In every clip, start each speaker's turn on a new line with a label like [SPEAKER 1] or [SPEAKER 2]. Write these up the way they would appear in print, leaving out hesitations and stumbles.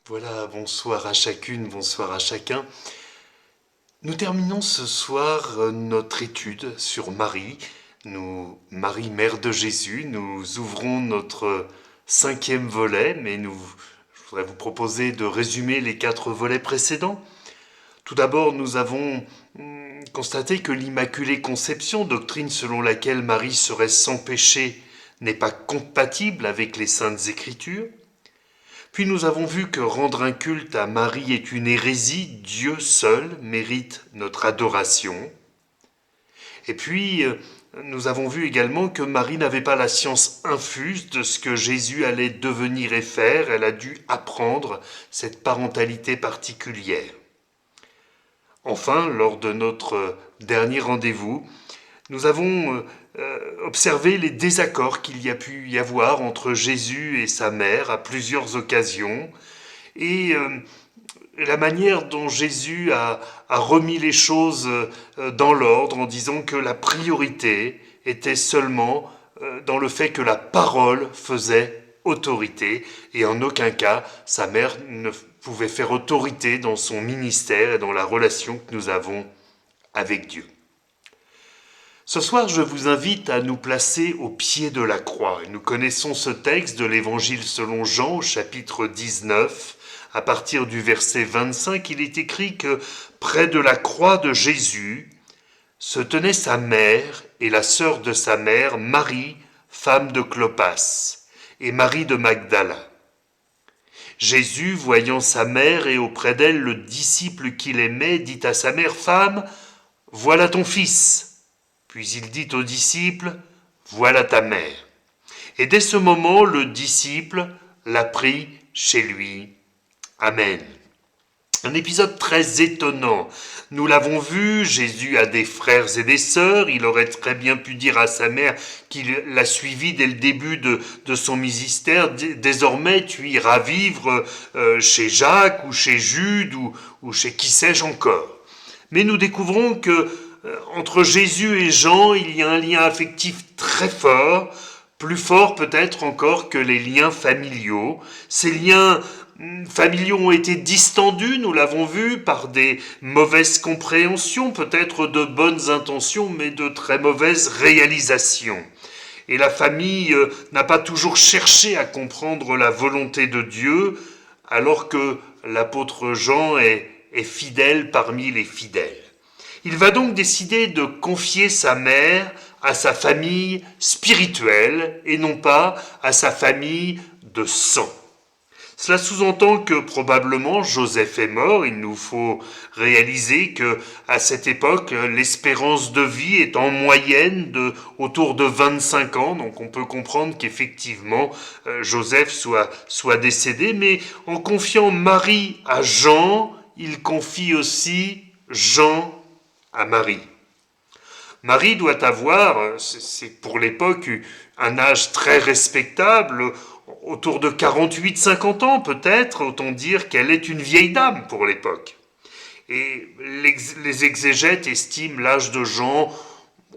[SPEAKER 1] Voilà, bonsoir à chacune, bonsoir à chacun. Nous terminons ce soir notre étude sur Marie. Marie, mère de Jésus, nous ouvrons notre 5e volet, mais je voudrais vous proposer de résumer les 4 volets précédents. Tout d'abord, nous avons constaté que l'Immaculée Conception, doctrine selon laquelle Marie serait sans péché, n'est pas compatible avec les Saintes Écritures. Puis nous avons vu que rendre un culte à Marie est une hérésie, Dieu seul mérite notre adoration. Et puis nous avons vu également que Marie n'avait pas la science infuse de ce que Jésus allait devenir et faire, elle a dû apprendre cette parentalité particulière. Enfin, lors de notre dernier rendez-vous, nous avons observé les désaccords qu'il y a pu y avoir entre Jésus et sa mère à plusieurs occasions et la manière dont Jésus a remis les choses dans l'ordre en disant que la priorité était seulement dans le fait que la parole faisait autorité et en aucun cas sa mère ne pouvait faire autorité dans son ministère et dans la relation que nous avons avec Dieu. Ce soir, je vous invite à nous placer au pied de la croix. Nous connaissons ce texte de l'Évangile selon Jean, au chapitre 19. À partir du verset 25, il est écrit que près de la croix de Jésus se tenaient sa mère et la sœur de sa mère, Marie, femme de Clopas, et Marie de Magdala. Jésus, voyant sa mère et auprès d'elle le disciple qu'il aimait, dit à sa mère, « Femme, voilà ton fils !» Puis il dit au disciple, « Voilà ta mère. » Et dès ce moment, le disciple l'a pris chez lui. Amen. Un épisode très étonnant. Nous l'avons vu, Jésus a des frères et des sœurs. Il aurait très bien pu dire à sa mère qu'il l'a suivi dès le début de son ministère. Désormais, tu iras vivre chez Jacques ou chez Jude ou chez qui sais-je encore. Mais nous découvrons que entre Jésus et Jean, il y a un lien affectif très fort, plus fort peut-être encore que les liens familiaux. Ces liens familiaux ont été distendus, nous l'avons vu, par des mauvaises compréhensions, peut-être de bonnes intentions, mais de très mauvaises réalisations. Et la famille n'a pas toujours cherché à comprendre la volonté de Dieu, alors que l'apôtre Jean est fidèle parmi les fidèles. Il va donc décider de confier sa mère à sa famille spirituelle et non pas à sa famille de sang. Cela sous-entend que probablement Joseph est mort. Il nous faut réaliser que à cette époque, l'espérance de vie est en moyenne autour de 25 ans. Donc on peut comprendre qu'effectivement Joseph soit décédé. Mais en confiant Marie à Jean, il confie aussi Jean à Marie. Marie doit avoir, c'est pour l'époque, un âge très respectable, autour de 48-50 ans peut-être, autant dire qu'elle est une vieille dame pour l'époque. Et les exégètes estiment l'âge de Jean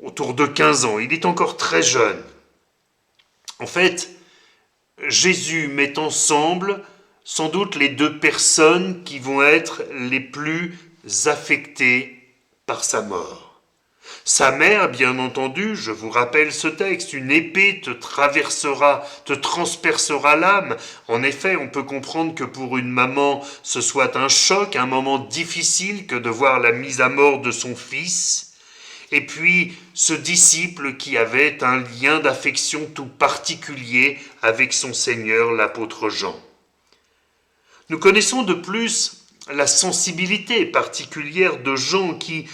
[SPEAKER 1] autour de 15 ans. Il est encore très jeune. En fait, Jésus met ensemble sans doute les deux personnes qui vont être les plus affectées par sa mort. Sa mère, bien entendu, je vous rappelle ce texte, une épée te transpercera l'âme. En effet, on peut comprendre que pour une maman, ce soit un choc, un moment difficile que de voir la mise à mort de son fils. Et puis, ce disciple qui avait un lien d'affection tout particulier avec son Seigneur, l'apôtre Jean. Nous connaissons de plus la sensibilité particulière de Jean qui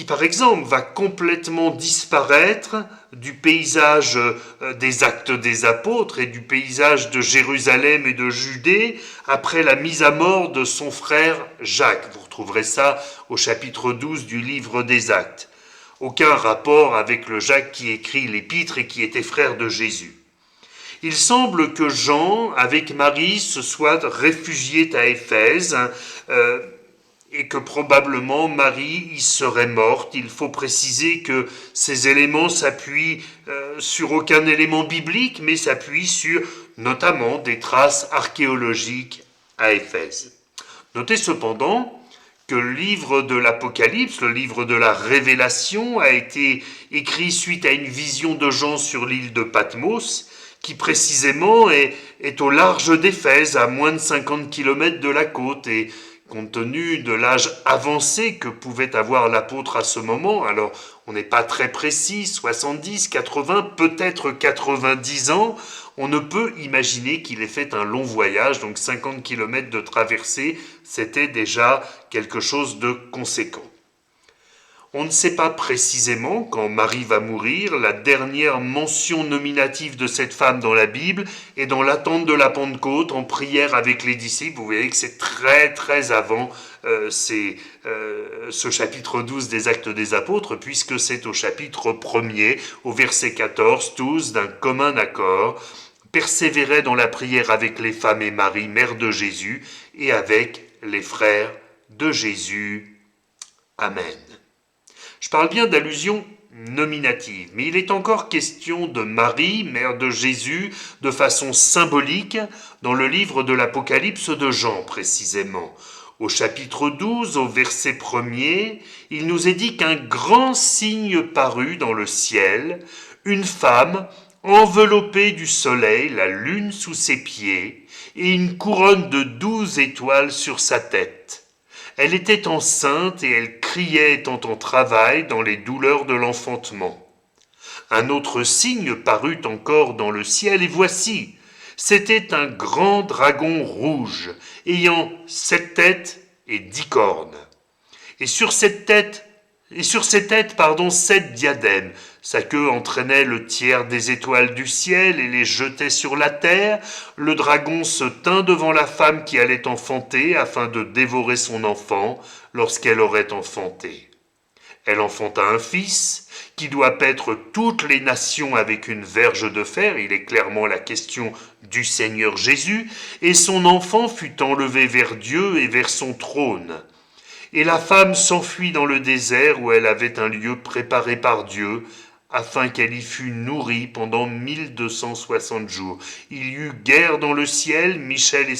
[SPEAKER 1] par exemple va complètement disparaître du paysage des Actes des Apôtres et du paysage de Jérusalem et de Judée après la mise à mort de son frère Jacques. Vous retrouverez ça au chapitre 12 du livre des Actes. Aucun rapport avec le Jacques qui écrit l'épître et qui était frère de Jésus. Il semble que Jean, avec Marie, se soit réfugié à Éphèse, et que probablement Marie y serait morte. Il faut préciser que ces éléments s'appuient sur aucun élément biblique, mais s'appuient sur notamment des traces archéologiques à Éphèse. Notez cependant que le livre de l'Apocalypse, le livre de la Révélation, a été écrit suite à une vision de Jean sur l'île de Patmos, qui précisément est au large d'Éphèse, à moins de 50 km de la côte, et compte tenu de l'âge avancé que pouvait avoir l'apôtre à ce moment, alors on n'est pas très précis, 70, 80, peut-être 90 ans, on ne peut imaginer qu'il ait fait un long voyage, donc 50 km de traversée, c'était déjà quelque chose de conséquent. On ne sait pas précisément quand Marie va mourir, la dernière mention nominative de cette femme dans la Bible est dans l'attente de la Pentecôte, en prière avec les disciples. Vous voyez que c'est très avant ce chapitre 12 des Actes des Apôtres, puisque c'est au chapitre 1er, au verset 14, tous d'un commun accord, persévéraient dans la prière avec les femmes et Marie, mère de Jésus, et avec les frères de Jésus. Amen. Je parle bien d'allusion nominative, mais il est encore question de Marie, mère de Jésus, de façon symbolique, dans le livre de l'Apocalypse de Jean précisément. Au chapitre 12, au verset 1er, il nous est dit qu'un grand signe parut dans le ciel, une femme enveloppée du soleil, la lune sous ses pieds, et une couronne de 12 étoiles sur sa tête. Elle était enceinte et elle criait étant en travail dans les douleurs de l'enfantement. Un autre signe parut encore dans le ciel et voici, c'était un grand dragon rouge ayant 7 têtes et 10 cornes. Et sur ses têtes, 7 diadèmes. Sa queue entraînait le tiers des étoiles du ciel et les jetait sur la terre. Le dragon se tint devant la femme qui allait enfanter afin de dévorer son enfant lorsqu'elle aurait enfanté. Elle enfanta un fils qui doit paître toutes les nations avec une verge de fer, il est clairement la question du Seigneur Jésus, et son enfant fut enlevé vers Dieu et vers son trône. Et la femme s'enfuit dans le désert où elle avait un lieu préparé par Dieu, afin qu'elle y fût nourrie pendant 1260 jours. Il y eut guerre dans le ciel, Michel et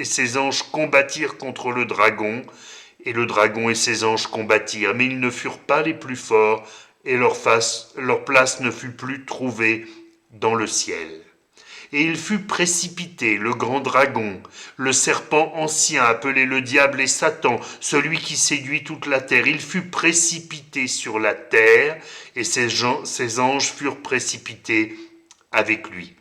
[SPEAKER 1] ses anges combattirent contre le dragon, et le dragon et ses anges combattirent, mais ils ne furent pas les plus forts, et leur place ne fut plus trouvée dans le ciel. Et il fut précipité, le grand dragon, le serpent ancien appelé le diable et Satan, celui qui séduit toute la terre. Il fut précipité sur la terre et ses anges furent précipités avec lui.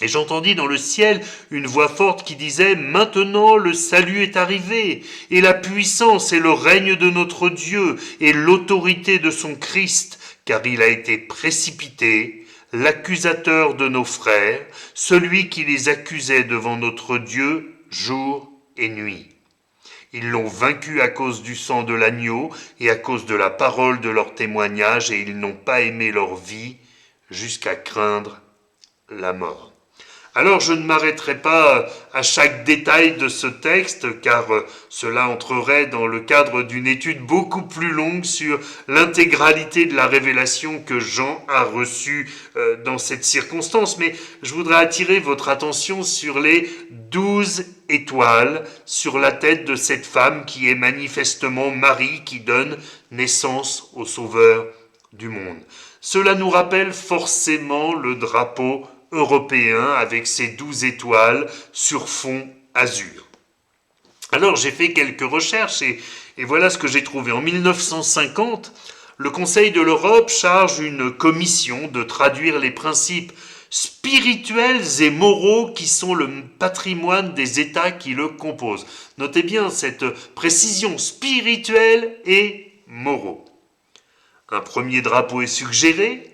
[SPEAKER 1] Et j'entendis dans le ciel une voix forte qui disait « Maintenant le salut est arrivé, et la puissance et le règne de notre Dieu, et l'autorité de son Christ, car il a été précipité, l'accusateur de nos frères, celui qui les accusait devant notre Dieu jour et nuit. Ils l'ont vaincu à cause du sang de l'agneau et à cause de la parole de leur témoignage, et ils n'ont pas aimé leur vie jusqu'à craindre la mort. » Alors je ne m'arrêterai pas à chaque détail de ce texte, car cela entrerait dans le cadre d'une étude beaucoup plus longue sur l'intégralité de la révélation que Jean a reçue dans cette circonstance. Mais je voudrais attirer votre attention sur les 12 étoiles sur la tête de cette femme qui est manifestement Marie, qui donne naissance au Sauveur du monde. Cela nous rappelle forcément le drapeau européen avec ses 12 étoiles sur fond azur. Alors j'ai fait quelques recherches et voilà ce que j'ai trouvé. En 1950, le Conseil de l'Europe charge une commission de traduire les principes spirituels et moraux qui sont le patrimoine des États qui le composent. Notez bien cette précision, spirituels et moraux. Un premier drapeau est suggéré,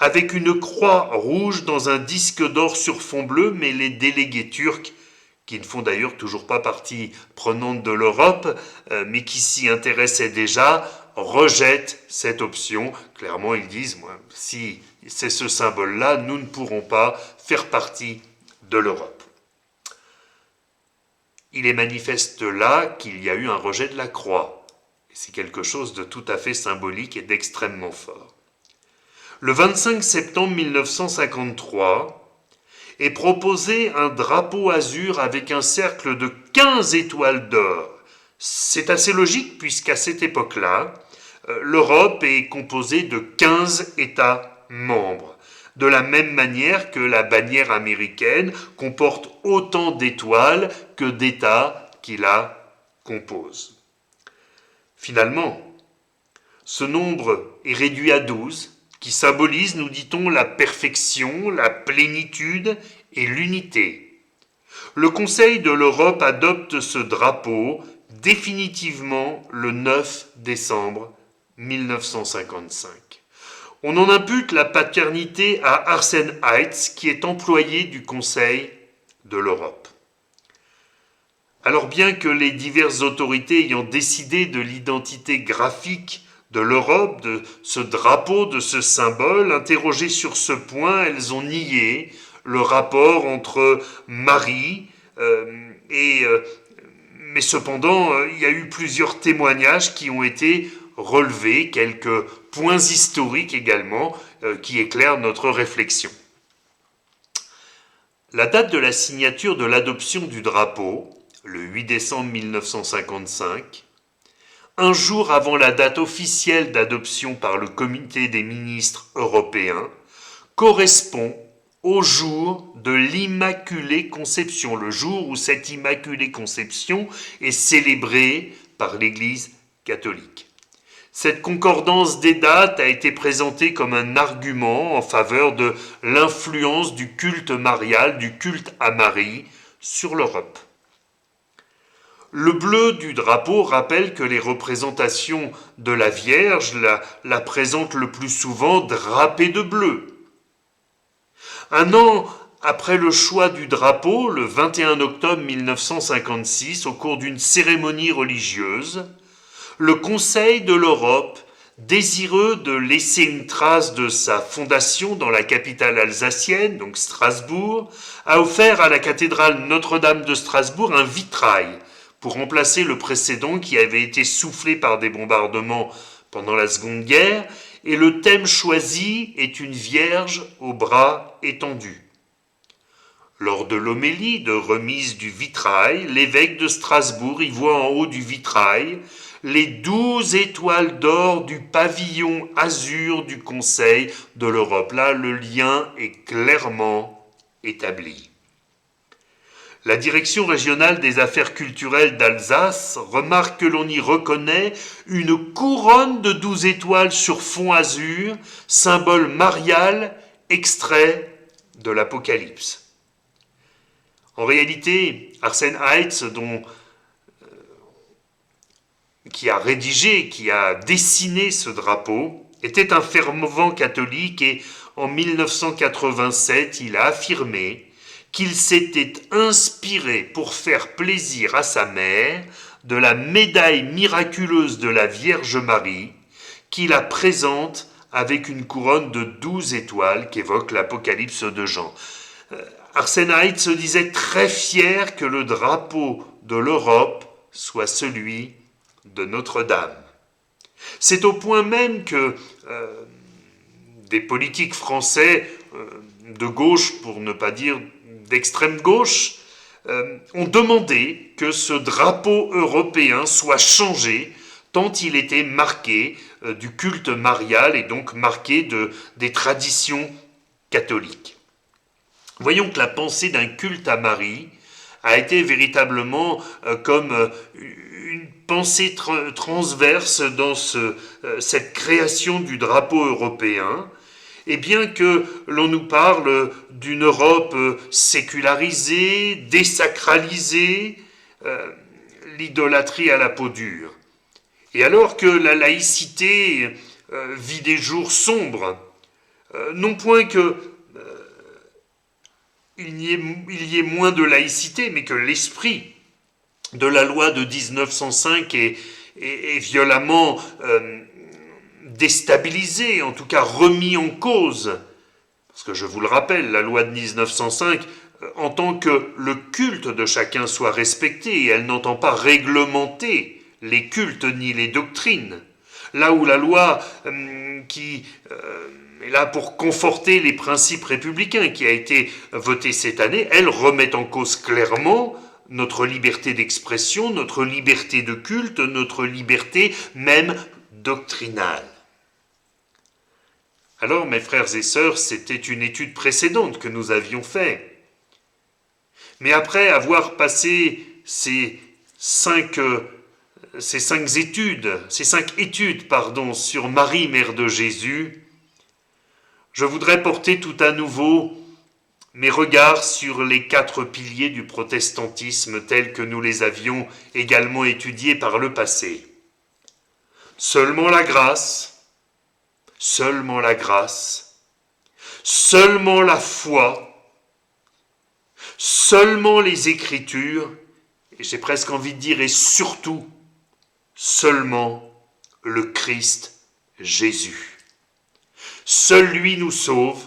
[SPEAKER 1] avec une croix rouge dans un disque d'or sur fond bleu, mais les délégués turcs, qui ne font d'ailleurs toujours pas partie prenante de l'Europe, mais qui s'y intéressaient déjà, rejettent cette option. Clairement, ils disent, si c'est ce symbole-là, nous ne pourrons pas faire partie de l'Europe. Il est manifeste là qu'il y a eu un rejet de la croix. C'est quelque chose de tout à fait symbolique et d'extrêmement fort. Le 25 septembre 1953, et proposait un drapeau azur avec un cercle de 15 étoiles d'or. C'est assez logique puisqu'à cette époque-là, l'Europe est composée de 15 États membres. De la même manière que la bannière américaine comporte autant d'étoiles que d'États qui la composent. Finalement, ce nombre est réduit à 12, qui symbolise, nous dit-on, la perfection, la plénitude et l'unité. Le Conseil de l'Europe adopte ce drapeau définitivement le 9 décembre 1955. On en impute la paternité à Arsène Heitz, qui est employé du Conseil de l'Europe. Alors bien que les diverses autorités ayant décidé de l'identité graphique de l'Europe, de ce drapeau, de ce symbole, interrogées sur ce point, elles ont nié le rapport entre Marie mais cependant, il y a eu plusieurs témoignages qui ont été relevés, quelques points historiques également, qui éclairent notre réflexion. La date de la signature de l'adoption du drapeau, le 8 décembre 1955, un jour avant la date officielle d'adoption par le Comité des ministres européens, correspond au jour de l'Immaculée Conception, le jour où cette Immaculée Conception est célébrée par l'Église catholique. Cette concordance des dates a été présentée comme un argument en faveur de l'influence du culte marial, du culte à Marie, sur l'Europe. Le bleu du drapeau rappelle que les représentations de la Vierge la présentent le plus souvent drapée de bleu. Un an après le choix du drapeau, le 21 octobre 1956, au cours d'une cérémonie religieuse, le Conseil de l'Europe, désireux de laisser une trace de sa fondation dans la capitale alsacienne, donc Strasbourg, a offert à la cathédrale Notre-Dame de Strasbourg un vitrail pour remplacer le précédent qui avait été soufflé par des bombardements pendant la Seconde Guerre, et le thème choisi est une vierge aux bras étendus. Lors de l'homélie de remise du vitrail, l'évêque de Strasbourg y voit en haut du vitrail les 12 étoiles d'or du pavillon azur du Conseil de l'Europe. Là, le lien est clairement établi. La Direction régionale des affaires culturelles d'Alsace remarque que l'on y reconnaît une couronne de 12 étoiles sur fond azur, symbole marial extrait de l'Apocalypse. En réalité, Arsène Heitz, qui a rédigé, qui a dessiné ce drapeau, était un fervent catholique et en 1987, il a affirmé qu'il s'était inspiré pour faire plaisir à sa mère de la médaille miraculeuse de la Vierge Marie, qui la présente avec une couronne de 12 étoiles qu'évoque l'Apocalypse de Jean. Arsène Heitz se disait très fier que le drapeau de l'Europe soit celui de Notre-Dame. C'est au point même que des politiques français de gauche, pour ne pas dire d'extrême gauche, ont demandé que ce drapeau européen soit changé tant il était marqué du culte marial et donc marqué des traditions catholiques. Voyons que la pensée d'un culte à Marie a été véritablement comme une pensée transverse dans cette création du drapeau européen. Et bien que l'on nous parle d'une Europe sécularisée, désacralisée, l'idolâtrie à la peau dure. Et alors que la laïcité vit des jours sombres, non point que il y ait moins de laïcité, mais que l'esprit de la loi de 1905 est violemment déstabilisé, en tout cas remis en cause. Parce que je vous le rappelle, la loi de 1905 entend que le culte de chacun soit respecté, et elle n'entend pas réglementer les cultes ni les doctrines. Là où la loi qui est là pour conforter les principes républicains qui a été votée cette année, elle remet en cause clairement notre liberté d'expression, notre liberté de culte, notre liberté même doctrinale. Alors, mes frères et sœurs, c'était une étude précédente que nous avions faite. Mais après avoir passé ces cinq études sur Marie, mère de Jésus, je voudrais porter tout à nouveau mes regards sur les 4 piliers du protestantisme tels que nous les avions également étudiés par le passé. Seulement la grâce, seulement la foi, seulement les Écritures, et j'ai presque envie de dire, et surtout, seulement le Christ Jésus. Seul lui nous sauve,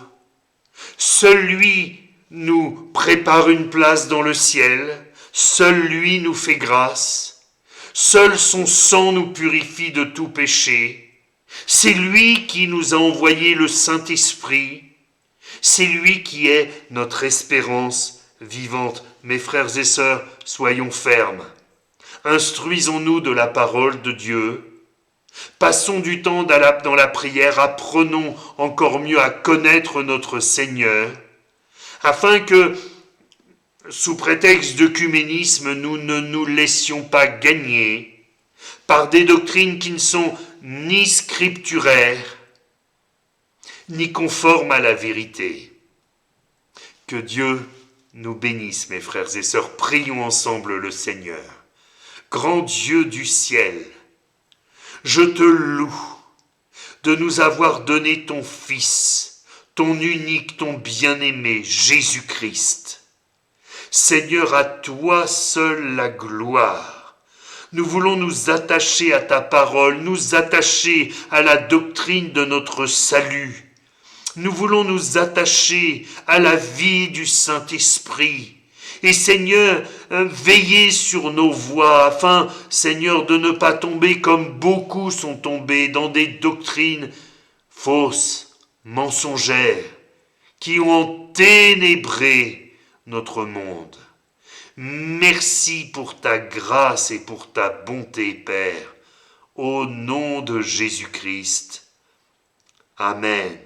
[SPEAKER 1] seul lui nous prépare une place dans le ciel, seul lui nous fait grâce, seul son sang nous purifie de tout péché, c'est lui qui nous a envoyé le Saint-Esprit, c'est lui qui est notre espérance vivante. Mes frères et sœurs, soyons fermes. Instruisons-nous de la parole de Dieu. Passons du temps dans la prière, apprenons encore mieux à connaître notre Seigneur, afin que, sous prétexte d'œcuménisme, nous ne nous laissions pas gagner par des doctrines qui ne sont ni scripturaires, ni conformes à la vérité. Que Dieu nous bénisse, mes frères et sœurs. Prions ensemble le Seigneur. Grand Dieu du ciel, je te loue de nous avoir donné ton Fils, ton unique, ton bien-aimé, Jésus-Christ. Seigneur, à toi seul la gloire. Nous voulons nous attacher à ta parole, nous attacher à la doctrine de notre salut. Nous voulons nous attacher à la vie du Saint-Esprit. Et Seigneur, veillez sur nos voies afin, Seigneur, de ne pas tomber comme beaucoup sont tombés dans des doctrines fausses, mensongères, qui ont enténébré notre monde. Merci pour ta grâce et pour ta bonté, Père. Au nom de Jésus-Christ. Amen.